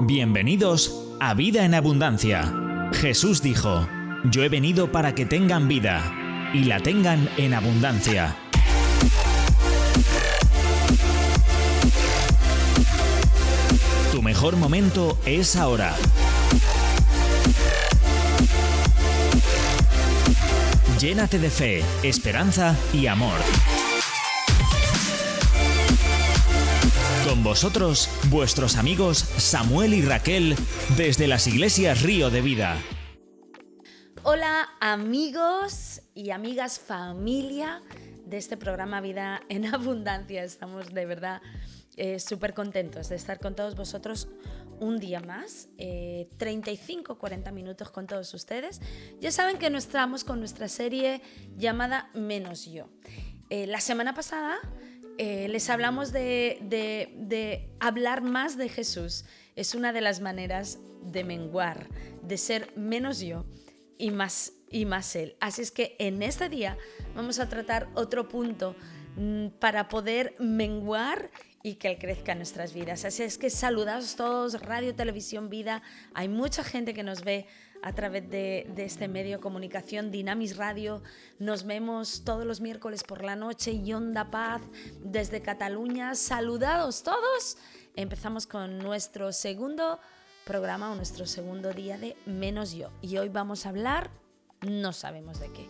Bienvenidos a Vida en Abundancia. Jesús dijo: yo he venido para que tengan vida y la tengan en abundancia. Tu mejor momento es ahora. Llénate de fe, esperanza y amor. Con vosotros, vuestros amigos Samuel y Raquel, desde las iglesias Río de Vida. Hola amigos y amigas, familia de este programa Vida en Abundancia. Estamos de verdad súper contentos de estar con todos vosotros un día más, 35-40 minutos con todos ustedes. Ya saben que estamos con nuestra serie llamada Menos Yo. La semana pasada les hablamos de hablar más de Jesús. Es una de las maneras de menguar, de ser menos yo y más Él. Así es que en este día vamos a tratar otro punto para poder menguar y que Él crezca en nuestras vidas. Así es que saludaos todos, Radio Televisión Vida. Hay mucha gente que nos ve a través de este medio de comunicación, Dinamis Radio. Nos vemos todos los miércoles por la noche y Onda Paz desde Cataluña. Saludados todos. Empezamos con nuestro segundo programa o nuestro segundo día de Menos Yo. Y hoy vamos a hablar, no sabemos de qué.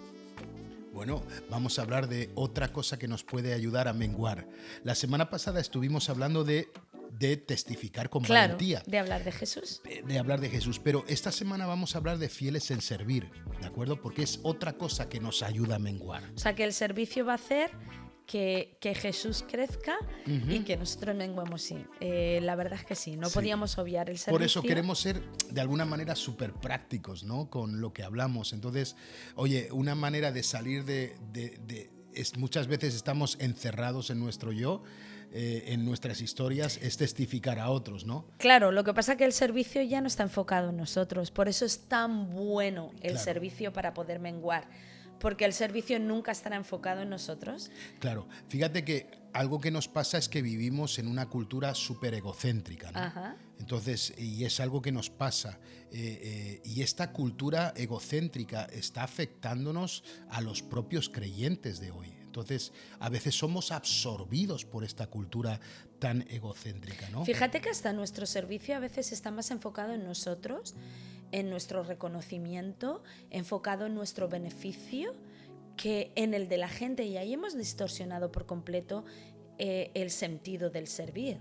Bueno, vamos a hablar de otra cosa que nos puede ayudar a menguar. La semana pasada estuvimos hablando de testificar con valentía. De hablar de Jesús. De hablar de Jesús, pero esta semana vamos a hablar de fieles en servir, ¿de acuerdo? Porque es otra cosa que nos ayuda a menguar. O sea, que el servicio va a hacer que Jesús crezca y que nosotros menguemos, sí. La verdad es que sí, no podíamos obviar el servicio. Por eso queremos ser, de alguna manera, súper prácticos, ¿no? Con lo que hablamos. Entonces, oye, una manera de salir muchas veces estamos encerrados en nuestro yo, en nuestras historias, es testificar a otros, ¿no? Claro, lo que pasa es que el servicio ya no está enfocado en nosotros, por eso es tan bueno el servicio para poder menguar, porque el servicio nunca estará enfocado en nosotros. Claro, fíjate que algo que nos pasa es que vivimos en una cultura súper egocéntrica, ¿no? Ajá. Entonces, y es algo que nos pasa, y esta cultura egocéntrica está afectándonos a los propios creyentes de hoy. Entonces, a veces somos absorbidos por esta cultura tan egocéntrica, ¿no? Fíjate que hasta nuestro servicio a veces está más enfocado en nosotros, en nuestro reconocimiento, enfocado en nuestro beneficio, que en el de la gente. Y ahí hemos distorsionado por completo el sentido del servir.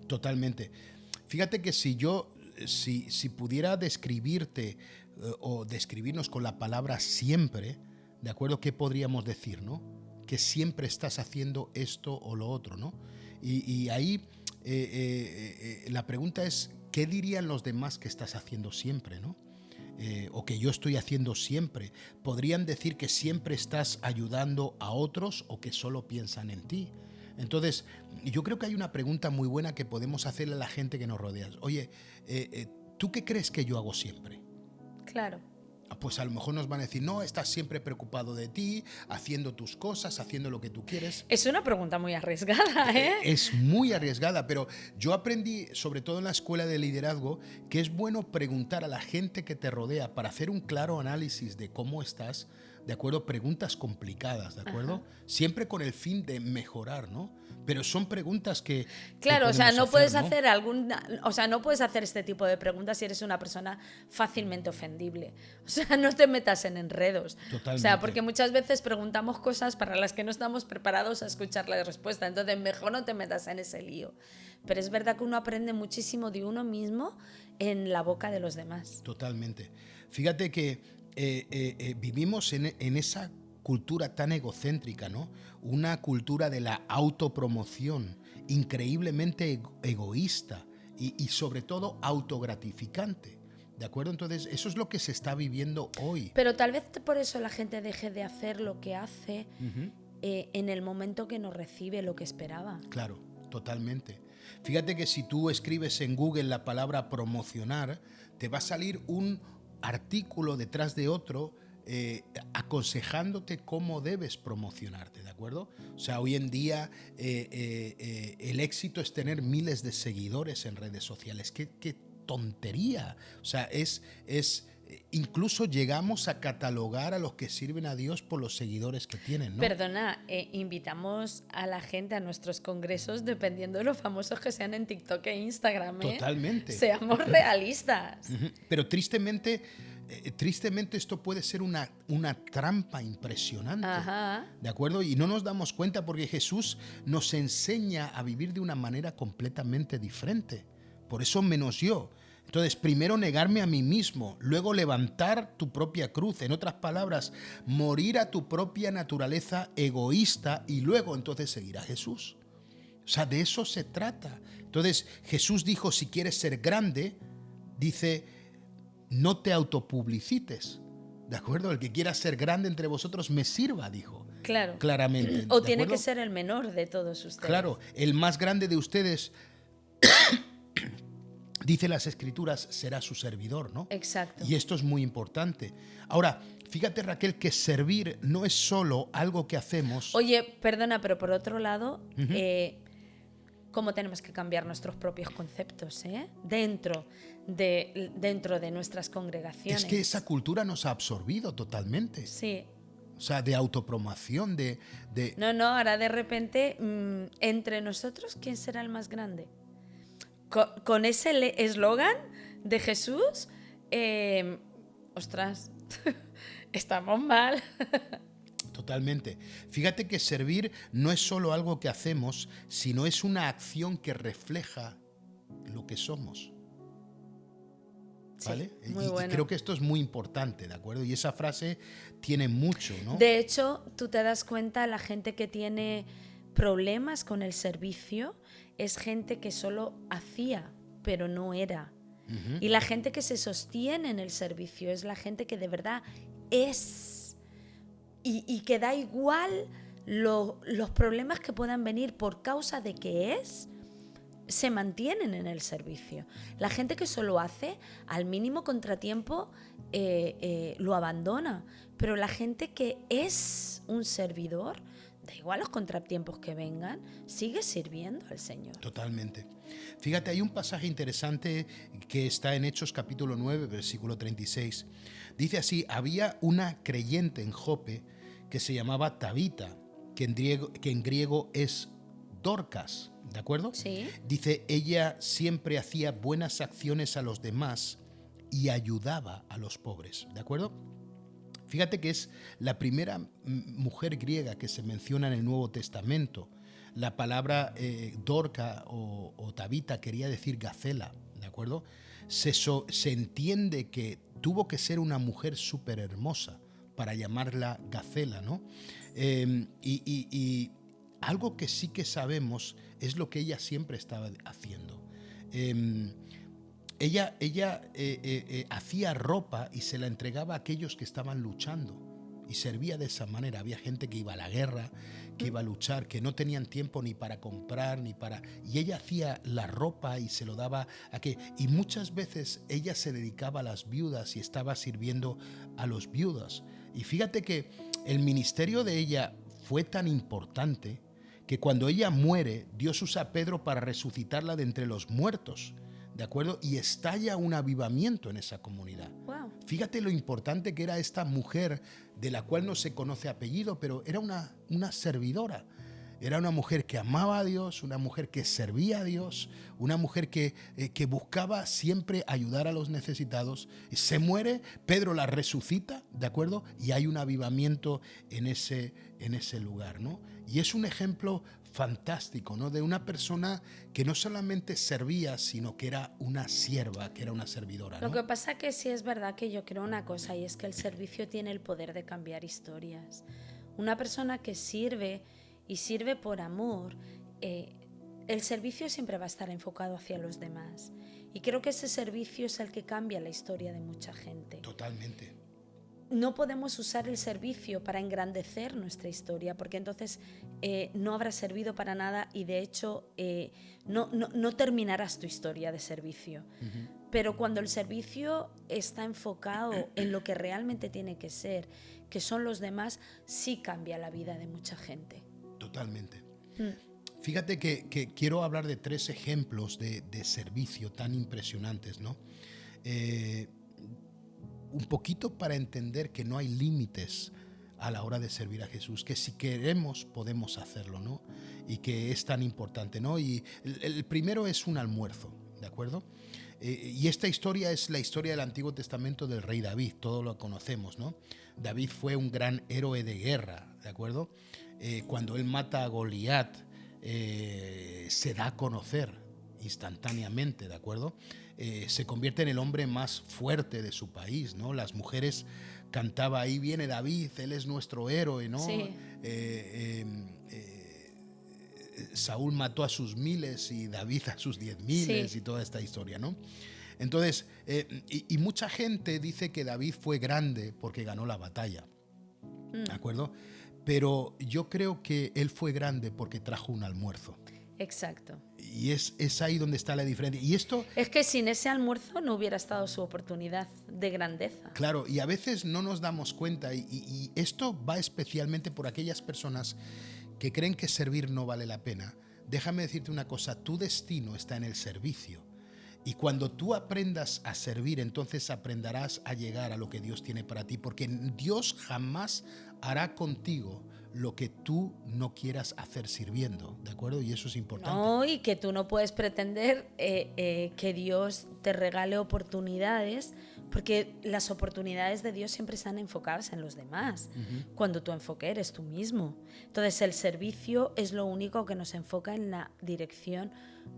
Totalmente. Fíjate que si pudiera describirte o describirnos con la palabra siempre, ¿de acuerdo? ¿Qué podríamos decir, no? Que siempre estás haciendo esto o lo otro, ¿no? Y ahí la pregunta es, ¿qué dirían los demás que estás haciendo siempre, no? O que yo estoy haciendo siempre. ¿Podrían decir que siempre estás ayudando a otros o que solo piensan en ti? Entonces, yo creo que hay una pregunta muy buena que podemos hacerle a la gente que nos rodea. Oye, ¿tú qué crees que yo hago siempre? Claro. Pues a lo mejor nos van a decir, no, estás siempre preocupado de ti, haciendo tus cosas, haciendo lo que tú quieres. Es una pregunta muy arriesgada, ¿eh? Es muy arriesgada, pero yo aprendí, sobre todo en la escuela de liderazgo, que es bueno preguntar a la gente que te rodea para hacer un claro análisis de cómo estás, ¿de acuerdo? Preguntas complicadas, ¿de acuerdo? Ajá. Siempre con el fin de mejorar, ¿no? Pero son preguntas que... Claro, o sea, no puedes hacer no puedes hacer este tipo de preguntas si eres una persona fácilmente ofendible. O sea, no te metas en enredos. Totalmente. O sea, porque muchas veces preguntamos cosas para las que no estamos preparados a escuchar la respuesta. Entonces, mejor no te metas en ese lío. Pero es verdad que uno aprende muchísimo de uno mismo en la boca de los demás. Totalmente. Fíjate que vivimos en esa cultura tan egocéntrica, ¿no? Una cultura de la autopromoción, increíblemente egoísta y sobre todo autogratificante, ¿de acuerdo? Entonces, eso es lo que se está viviendo hoy. Pero tal vez por eso la gente deje de hacer lo que hace en el momento que no recibe lo que esperaba. Claro, totalmente. Fíjate que si tú escribes en Google la palabra promocionar, te va a salir un artículo detrás de otro aconsejándote cómo debes promocionarte, ¿de acuerdo? O sea, hoy en día el éxito es tener miles de seguidores en redes sociales. ¿Qué tontería. O sea, incluso llegamos a catalogar a los que sirven a Dios por los seguidores que tienen, ¿no? Perdona, invitamos a la gente a nuestros congresos dependiendo de los famosos que sean en TikTok e Instagram, ¿eh? Totalmente. Seamos realistas. Pero tristemente esto puede ser una trampa impresionante. Ajá. ¿De acuerdo? Y no nos damos cuenta porque Jesús nos enseña a vivir de una manera completamente diferente. Por eso menos yo. Entonces, primero negarme a mí mismo, luego levantar tu propia cruz. En otras palabras, morir a tu propia naturaleza egoísta y luego entonces seguir a Jesús. O sea, de eso se trata. Entonces, Jesús dijo, si quieres ser grande, dice, no te autopublicites. ¿De acuerdo? El que quiera ser grande entre vosotros me sirva, dijo. Claro. Claramente. O ¿de tiene acuerdo? que ser el menor de todos ustedes. Claro, el más grande de ustedes, dice las Escrituras, será su servidor, ¿no? Exacto. Y esto es muy importante. Ahora, fíjate, Raquel, que servir no es solo algo que hacemos. Oye, perdona, pero por otro lado, cómo tenemos que cambiar nuestros propios conceptos, ¿eh? Dentro de nuestras congregaciones. Es que esa cultura nos ha absorbido totalmente. Sí. O sea, de autopromoción, de... No, ahora de repente, entre nosotros, ¿quién será el más grande? Con ese eslogan de Jesús, ostras, estamos mal. Totalmente. Fíjate que servir no es solo algo que hacemos, sino es una acción que refleja lo que somos. ¿Vale? Sí, muy y bueno. creo que esto es muy importante, ¿de acuerdo? Y esa frase tiene mucho, ¿no? De hecho, tú te das cuenta, la gente que tiene problemas con el servicio es gente que solo hacía, pero no era. Y la gente que se sostiene en el servicio es la gente que de verdad es. Y que da igual los problemas que puedan venir por causa de que es, se mantienen en el servicio. La gente que solo hace, al mínimo contratiempo, lo abandona. Pero la gente que es un servidor, da igual los contratiempos que vengan, sigue sirviendo al Señor. Totalmente. Fíjate, hay un pasaje interesante que está en Hechos capítulo 9, versículo 36. Dice así, había una creyente en Jope que se llamaba Tabita, que en griego es Dorcas, ¿de acuerdo? Sí. Dice, ella siempre hacía buenas acciones a los demás y ayudaba a los pobres, ¿de acuerdo? Fíjate que es la primera mujer griega que se menciona en el Nuevo Testamento. La palabra Dorca o Tabita quería decir gacela, ¿de acuerdo? Se entiende que tuvo que ser una mujer súper hermosa para llamarla gacela, ¿no? Y algo que sí que sabemos es lo que ella siempre estaba haciendo. Ella hacía ropa y se la entregaba a aquellos que estaban luchando y servía de esa manera. Había gente que iba a la guerra, que iba a luchar, que no tenían tiempo ni para comprar, y ella hacía la ropa y se lo daba a que... Y muchas veces ella se dedicaba a las viudas y estaba sirviendo a los viudas. Y fíjate que el ministerio de ella fue tan importante que cuando ella muere, Dios usa a Pedro para resucitarla de entre los muertos, ¿de acuerdo? Y estalla un avivamiento en esa comunidad. Wow. Fíjate lo importante que era esta mujer, de la cual no se conoce apellido, pero era una servidora. Era una mujer que amaba a Dios, una mujer que servía a Dios, una mujer que buscaba siempre ayudar a los necesitados. Se muere, Pedro la resucita, ¿de acuerdo? Y hay un avivamiento en ese lugar, ¿no? Y es un ejemplo fantástico, ¿no? De una persona que no solamente servía, sino que era una sierva, que era una servidora, ¿no? Lo que pasa que sí es verdad que yo creo una cosa, y es que el servicio tiene el poder de cambiar historias. Una persona que sirve y sirve por amor, el servicio siempre va a estar enfocado hacia los demás. Y creo que ese servicio es el que cambia la historia de mucha gente. Totalmente. No podemos usar el servicio para engrandecer nuestra historia, porque entonces no habrá servido para nada y de hecho no terminarás tu historia de servicio. Pero cuando el servicio está enfocado en lo que realmente tiene que ser, que son los demás, sí cambia la vida de mucha gente. Totalmente. Fíjate que quiero hablar de 3 ejemplos de servicio tan impresionantes, ¿no? Un poquito para entender que no hay límites a la hora de servir a Jesús, que si queremos podemos hacerlo, ¿no? Y que es tan importante, ¿no? Y el primero es un almuerzo, ¿de acuerdo? Y esta historia es la historia del Antiguo Testamento del rey David, todos lo conocemos, ¿no? David fue un gran héroe de guerra, ¿de acuerdo? Cuando él mata a Goliat, se da a conocer instantáneamente, ¿de acuerdo? Se convierte en el hombre más fuerte de su país, ¿no? Las mujeres cantaban, ahí viene David, él es nuestro héroe, ¿no? Sí. Saúl mató a sus 1000 y David a sus 10.000 Sí. y toda esta historia, ¿no? Entonces, y mucha gente dice que David fue grande porque ganó la batalla, ¿de acuerdo? Pero yo creo que él fue grande porque trajo un almuerzo. Exacto. Y es ahí donde está la diferencia. Y esto, Es que sin ese almuerzo no hubiera estado su oportunidad de grandeza. claro, y a veces no nos damos cuenta, y esto va especialmente por aquellas personas que creen que servir no vale la pena. Déjame decirte una cosa, tu destino está en el servicio. Y cuando tú aprendas a servir, entonces aprenderás a llegar a lo que Dios tiene para ti, porque Dios jamás hará contigo lo que tú no quieras hacer sirviendo, ¿de acuerdo? Y eso es importante. No, y que tú no puedes pretender que Dios te regale oportunidades, porque las oportunidades de Dios siempre están enfocadas en los demás, cuando tu enfoque eres tú mismo. Entonces el servicio es lo único que nos enfoca en la dirección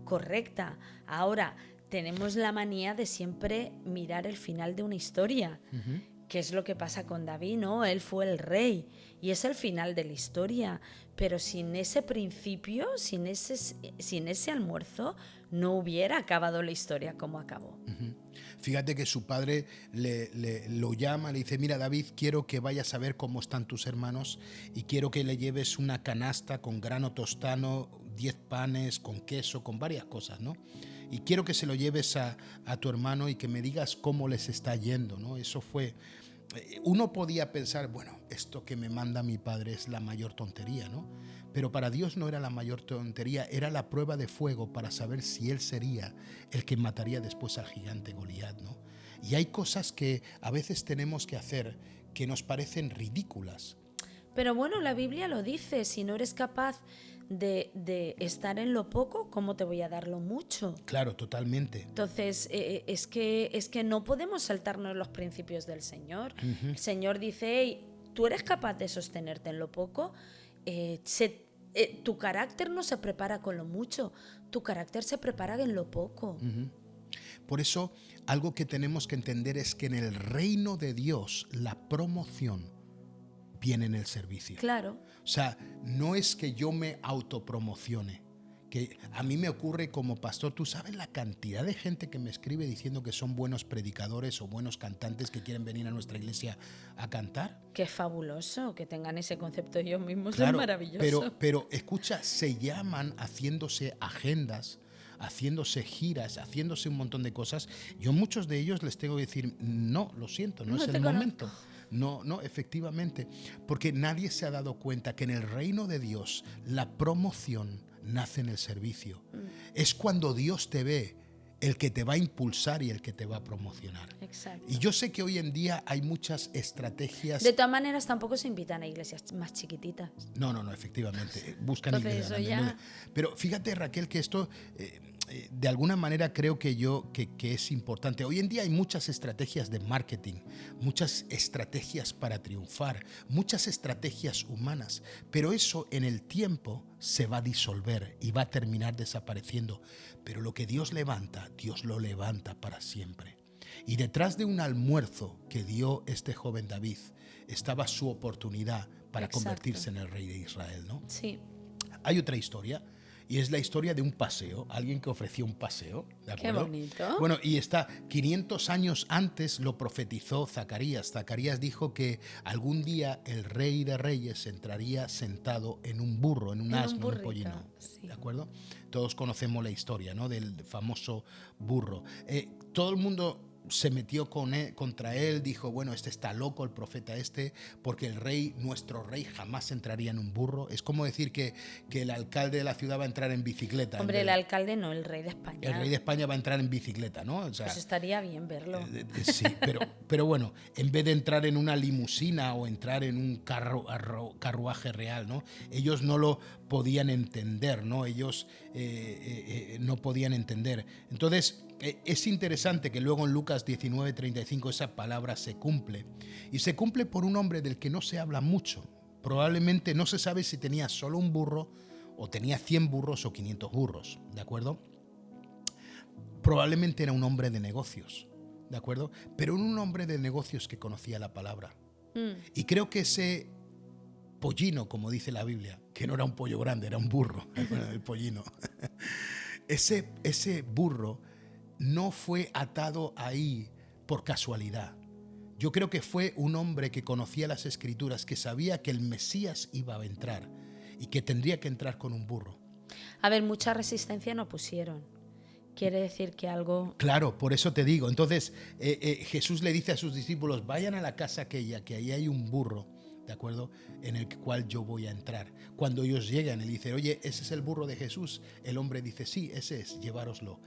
correcta. Ahora, tenemos la manía de siempre mirar el final de una historia. ¿Qué es lo que pasa con David? No, él fue el rey y es el final de la historia, pero sin ese principio, sin ese almuerzo, no hubiera acabado la historia como acabó. Fíjate que su padre lo llama, le dice, mira David, quiero que vayas a ver cómo están tus hermanos y quiero que le lleves una canasta con grano tostano, 10 panes, con queso, con varias cosas, ¿no? Y quiero que se lo lleves a tu hermano y que me digas cómo les está yendo, ¿no? Eso fue... Uno podía pensar, bueno, esto que me manda mi padre es la mayor tontería, ¿no? Pero para Dios no era la mayor tontería, era la prueba de fuego para saber si él sería el que mataría después al gigante Goliat, ¿no? Y hay cosas que a veces tenemos que hacer que nos parecen ridículas. Pero bueno, la Biblia lo dice, si no eres capaz de estar en lo poco, ¿cómo te voy a dar lo mucho? Claro, totalmente. Entonces, es que no podemos saltarnos los principios del Señor. El Señor dice, hey, tú eres capaz de sostenerte en lo poco, tu carácter no se prepara con lo mucho, tu carácter se prepara en lo poco. Por eso, algo que tenemos que entender es que en el reino de Dios, la promoción viene en el servicio. Claro. O sea, no es que yo me autopromocione. Que a mí me ocurre como pastor, tú sabes la cantidad de gente que me escribe diciendo que son buenos predicadores o buenos cantantes que quieren venir a nuestra iglesia a cantar. Qué fabuloso que tengan ese concepto ellos mismos, Claro, es maravilloso. pero escucha, se llaman haciéndose agendas, haciéndose giras, haciéndose un montón de cosas. Yo a muchos de ellos les tengo que decir, no, lo siento, no es el momento. No, efectivamente, porque nadie se ha dado cuenta que en el reino de Dios la promoción nace en el servicio. Es cuando Dios te ve el que te va a impulsar y el que te va a promocionar. Exacto. Y yo sé que hoy en día hay muchas estrategias. De todas maneras, tampoco se invitan a iglesias más chiquititas. No, efectivamente. Buscan Entonces, iglesias eso grandes. ya... Pero fíjate, Raquel, que esto de alguna manera creo que es importante. Hoy en día hay muchas estrategias de marketing, muchas estrategias para triunfar, muchas estrategias humanas, pero eso en el tiempo se va a disolver y va a terminar desapareciendo. Pero lo que Dios levanta, Dios lo levanta para siempre. Y detrás de un almuerzo que dio este joven David estaba su oportunidad para Exacto. convertirse en el rey de Israel, ¿no? Sí. Hay otra historia. Y es la historia de un paseo, alguien que ofreció un paseo, ¿de acuerdo? Qué bonito. Bueno, y está 500 años antes lo profetizó Zacarías. Zacarías dijo que algún día el rey de reyes entraría sentado en un burro, en un asno, en un pollino, sí. ¿de acuerdo? Todos conocemos la historia, ¿no? Del famoso burro. Todo el mundo se metió contra él, dijo, bueno, este está loco, el profeta este, porque nuestro rey jamás entraría en un burro. Es como decir que el alcalde de la ciudad va a entrar en bicicleta. Hombre, el alcalde no, el rey de España. El rey de España va a entrar en bicicleta, ¿no? O sea, pues estaría bien verlo. Sí, pero bueno, en vez de entrar en una limusina o entrar en un carruaje real, ¿no? Ellos no lo podían entender, ¿no? Ellos no podían entender. Entonces, es interesante que luego en Lucas 19:35 esa palabra se cumple. Y se cumple por un hombre del que no se habla mucho. Probablemente no se sabe si tenía solo un burro o tenía 100 burros o 500 burros, ¿de acuerdo? Probablemente era un hombre de negocios, ¿de acuerdo? Pero un hombre de negocios que conocía la palabra. Y creo que ese pollino, como dice la Biblia, que no era un pollo grande, era un burro, el pollino. Ese burro no fue atado ahí por casualidad. Yo creo que fue un hombre que conocía las Escrituras, que sabía que el Mesías iba a entrar y que tendría que entrar con un burro. A ver, mucha resistencia no pusieron. Quiere decir que algo... Claro, por eso te digo. Entonces, Jesús le dice a sus discípulos, vayan a la casa aquella, que ahí hay un burro, ¿de acuerdo?, en el cual yo voy a entrar. Cuando ellos llegan, él dice, oye, ¿ese es el burro de Jesús? El hombre dice, sí, ese es, llevároslo.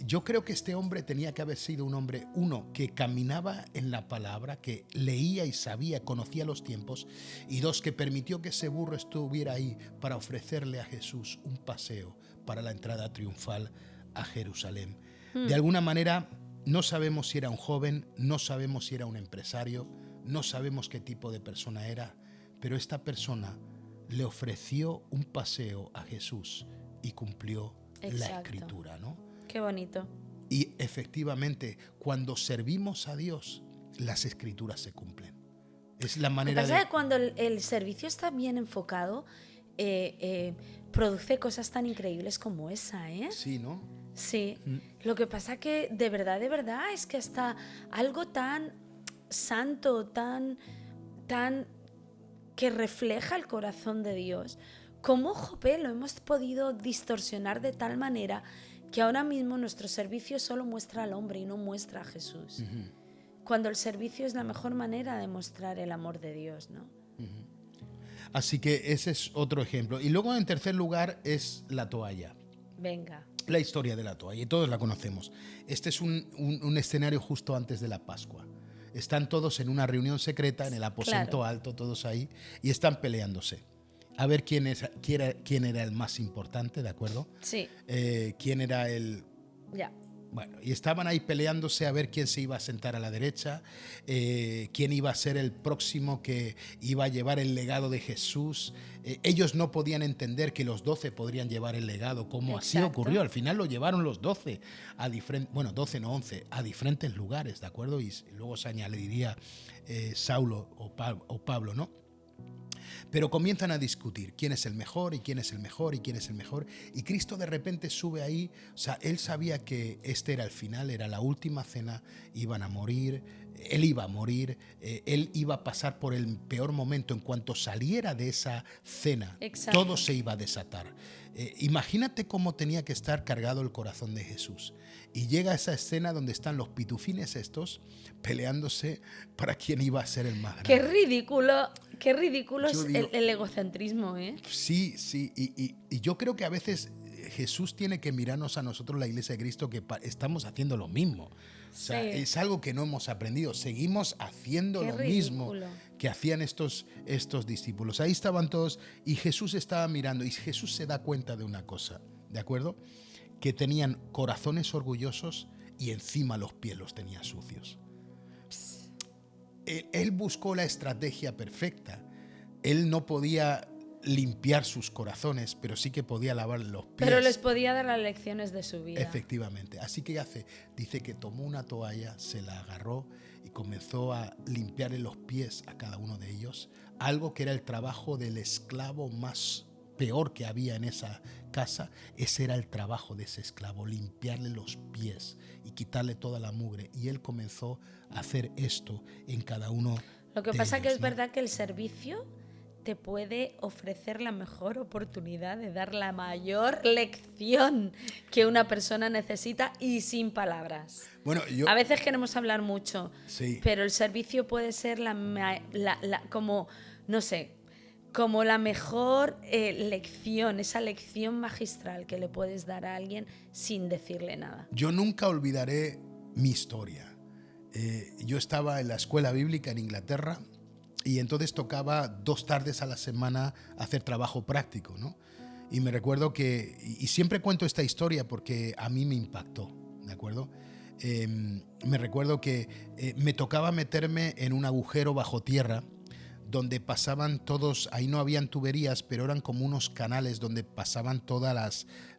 Yo creo que este hombre tenía que haber sido un hombre, uno, que caminaba en la palabra, que leía y sabía, conocía los tiempos, y dos, que permitió que ese burro estuviera ahí para ofrecerle a Jesús un paseo para la entrada triunfal a Jerusalén. De alguna manera, no sabemos si era un joven, no sabemos si era un empresario, no sabemos qué tipo de persona era, pero esta persona le ofreció un paseo a Jesús y cumplió la Escritura, ¿no? Qué bonito. Y efectivamente, cuando servimos a Dios, las Escrituras se cumplen. Es la manera de... Cuando el servicio está bien enfocado, produce cosas tan increíbles como esa, ¿eh? Sí, ¿no? Sí. Lo que pasa que de verdad es que hasta algo tan santo, tan que refleja el corazón de Dios, como Jope lo hemos podido distorsionar de tal manera que ahora mismo nuestro servicio solo muestra al hombre y no muestra a Jesús. Cuando el servicio es la mejor manera de mostrar el amor de Dios, ¿no? Así que ese es otro ejemplo. Y luego, en tercer lugar, es la toalla. Venga. La historia de la toalla, y todos la conocemos. Este es un escenario justo antes de la Pascua. Están todos en una reunión secreta en el aposento alto, todos ahí, y están peleándose. A ver quién era el más importante, ¿de acuerdo? Sí. ¿Quién era el...? Ya. Bueno, y estaban ahí peleándose a ver quién se iba a sentar a la derecha, quién iba a ser el próximo que iba a llevar el legado de Jesús. Ellos no podían entender que los 12 podrían llevar el legado, como así ocurrió. Al final lo llevaron los 12 a diferentes, bueno, 12 no 11, a diferentes lugares, ¿de acuerdo? Y luego se añadiría Saulo o Pablo, ¿no? Pero comienzan a discutir quién es el mejor y quién es el mejor y quién es el mejor. Y Cristo de repente sube ahí. O sea, él sabía que este era el final, era la última cena, iban a morir, él iba a morir, él iba a pasar por el peor momento. En cuanto saliera de esa cena, todo se iba a desatar. Imagínate cómo tenía que estar cargado el corazón de Jesús. Y llega a esa escena donde están los pitufines estos peleándose para quién iba a ser el más grande. Qué ridículo es el egocentrismo, ¿eh? Sí, y yo creo que a veces Jesús tiene que mirarnos a nosotros, la Iglesia de Cristo, que estamos haciendo lo mismo. O sea, es algo que no hemos aprendido. Seguimos haciendo lo mismo que hacían estos discípulos. Ahí estaban todos y Jesús estaba mirando y Jesús se da cuenta de una cosa, ¿de acuerdo? Que tenían corazones orgullosos y encima los pies los tenía sucios. Él buscó la estrategia perfecta. Él no podía limpiar sus corazones, pero sí que podía lavar los pies. Pero les podía dar las lecciones de su vida. Efectivamente. Así que hace, dice que tomó una toalla, se la agarró y comenzó a limpiarle los pies a cada uno de ellos. Algo que era el trabajo del esclavo más peor que había en esa casa. Ese era el trabajo de ese esclavo, limpiarle los pies y quitarle toda la mugre. Y él comenzó a hacer esto en cada uno. Lo que pasa que es verdad que el servicio te puede ofrecer la mejor oportunidad de dar la mayor lección que una persona necesita y sin palabras. Bueno, A veces queremos hablar mucho, Sí. pero el servicio puede ser como, no sé, como la mejor lección, esa lección magistral que le puedes dar a alguien sin decirle nada. Yo nunca olvidaré mi historia. Yo estaba en la escuela bíblica en Inglaterra y entonces tocaba 2 tardes a la semana hacer trabajo práctico, ¿no? Y me recuerdo que, y siempre cuento esta historia porque a mí me impactó, ¿de acuerdo? Me recuerdo que me tocaba meterme en un agujero bajo tierra donde pasaban todos, ahí no habían tuberías, pero eran como unos canales donde pasaban toda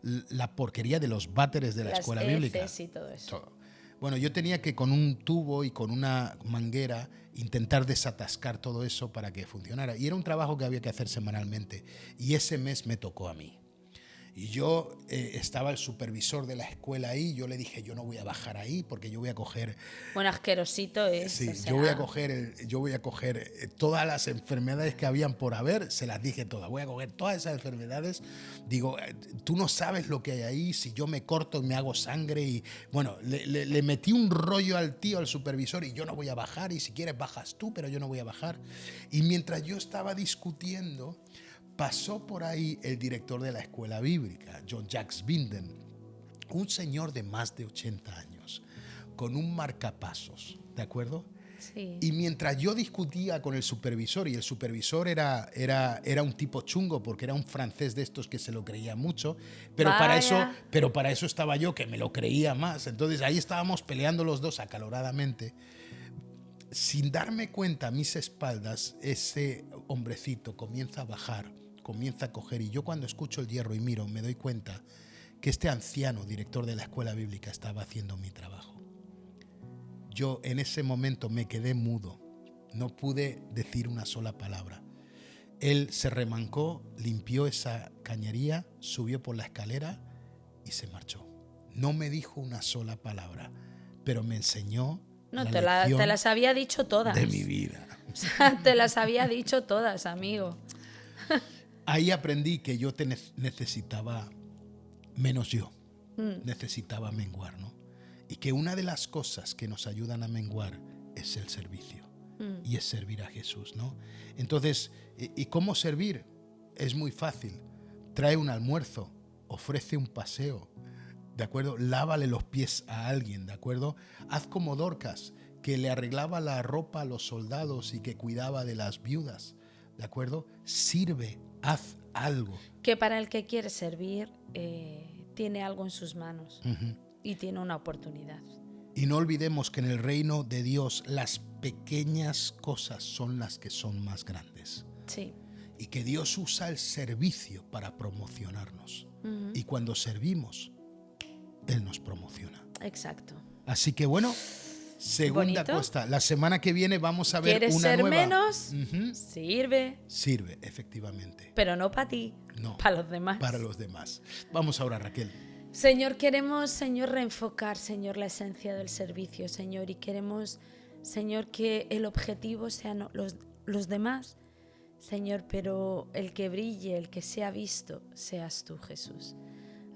la porquería de los váteres de la escuela bíblica. Y todo eso. Todo. Bueno, yo tenía que con un tubo y con una manguera intentar desatascar todo eso para que funcionara. Y era un trabajo que había que hacer semanalmente. Y ese mes me tocó a mí. Y yo estaba el supervisor de la escuela ahí. Yo le dije, yo no voy a bajar ahí porque yo voy a coger... Bueno, asquerosito es. Sí, o sea, yo voy a coger todas las enfermedades que habían por haber, se las dije todas. Voy a coger todas esas enfermedades. Digo, tú no sabes lo que hay ahí, si yo me corto y me hago sangre. Y bueno, le metí un rollo al tío, al supervisor, y yo no voy a bajar. Y si quieres bajas tú, pero yo no voy a bajar. Y mientras yo estaba discutiendo, pasó por ahí el director de la escuela bíblica, John Jacques Binden, un señor de más de 80 años, con un marcapasos, ¿de acuerdo? Sí. Y mientras yo discutía con el supervisor, y el supervisor era un tipo chungo porque era un francés de estos que se lo creía mucho, pero para eso estaba yo que me lo creía más. Entonces ahí estábamos peleando los dos acaloradamente. Sin darme cuenta, a mis espaldas, ese hombrecito comienza a bajar, comienza a coger, y yo cuando escucho el hierro y miro, me doy cuenta que este anciano director de la escuela bíblica estaba haciendo mi trabajo. Yo en ese momento me quedé mudo, no pude decir una sola palabra. Él se remancó, limpió esa cañería, subió por la escalera y se marchó. No me dijo una sola palabra, pero me enseñó No, la te las había dicho todas. de mi vida. O sea, te las había dicho todas, amigo. Ahí aprendí que yo necesitaba menos yo, necesitaba menguar, ¿no? Y que una de las cosas que nos ayudan a menguar es el servicio y es servir a Jesús, ¿no? Entonces, ¿y cómo servir? Es muy fácil. Trae un almuerzo, ofrece un paseo, ¿de acuerdo? Lávale los pies a alguien, ¿de acuerdo? Haz como Dorcas, que le arreglaba la ropa a los soldados y que cuidaba de las viudas, ¿de acuerdo? Sirve, haz algo. Que para el que quiere servir, tiene algo en sus manos y tiene una oportunidad. Y no olvidemos que en el reino de Dios las pequeñas cosas son las que son más grandes. Sí. Y que Dios usa el servicio para promocionarnos. Y cuando servimos, Él nos promociona. Exacto. Así que bueno, segunda Bonito. cuesta. La semana que viene vamos a ver ¿Quieres una ser nueva. menos? Sirve. Sirve, efectivamente. Pero no para ti, No, para los demás. para los demás. Vamos ahora, Raquel. Señor, queremos, Señor, reenfocar, Señor, la esencia del servicio, Señor, y queremos, Señor, que el objetivo sean los demás, Señor, pero el que brille, el que sea visto, seas tú, Jesús.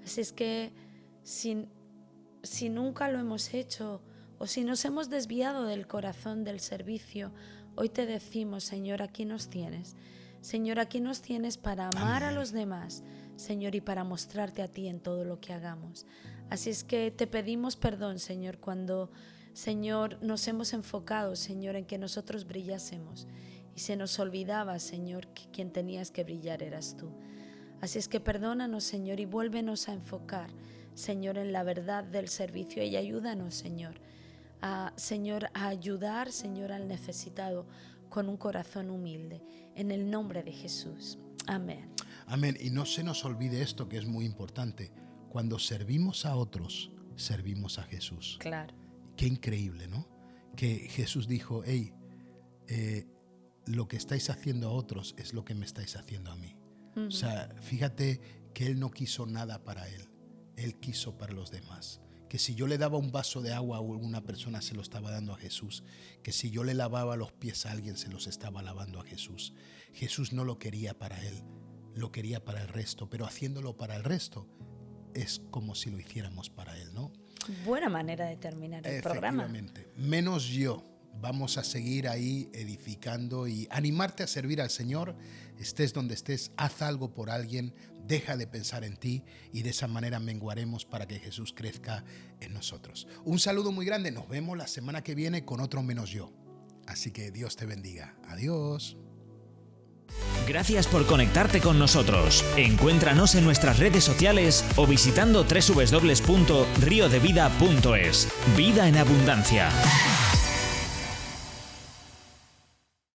Así es que si nunca lo hemos hecho o si nos hemos desviado del corazón del servicio, hoy te decimos, Señor, aquí nos tienes. Señor, aquí nos tienes para amar a los demás, Señor, y para mostrarte a ti en todo lo que hagamos. Así es que te pedimos perdón, Señor, cuando, Señor, nos hemos enfocado, Señor, en que nosotros brillásemos y se nos olvidaba, Señor, que quien tenías que brillar eras tú. Así es que perdónanos, Señor, y vuélvenos a enfocar, Señor, en la verdad del servicio y ayúdanos, Señor, a ayudar, Señor, al necesitado con un corazón humilde. En el nombre de Jesús. Amén. Amén. Y no se nos olvide esto que es muy importante. Cuando servimos a otros, servimos a Jesús. Claro. Qué increíble, ¿no? Que Jesús dijo, hey, lo que estáis haciendo a otros es lo que me estáis haciendo a mí. O sea, fíjate que Él no quiso nada para Él. Él quiso para los demás. que si yo le daba un vaso de agua a una persona se lo estaba dando a Jesús, que si yo le lavaba los pies a alguien se los estaba lavando a Jesús. Jesús no lo quería para él, lo quería para el resto, pero haciéndolo para el resto es como si lo hiciéramos para él, ¿no? Buena manera de terminar el programa. Efectivamente. Menos yo. Vamos a seguir ahí edificando y animarte a servir al Señor. Estés donde estés, haz algo por alguien, deja de pensar en ti y de esa manera menguaremos para que Jesús crezca en nosotros. Un saludo muy grande. Nos vemos la semana que viene con otro Menos Yo. Así que Dios te bendiga. Adiós. Gracias por conectarte con nosotros. Encuéntranos en nuestras redes sociales o visitando www.riodevida.es. Vida en abundancia.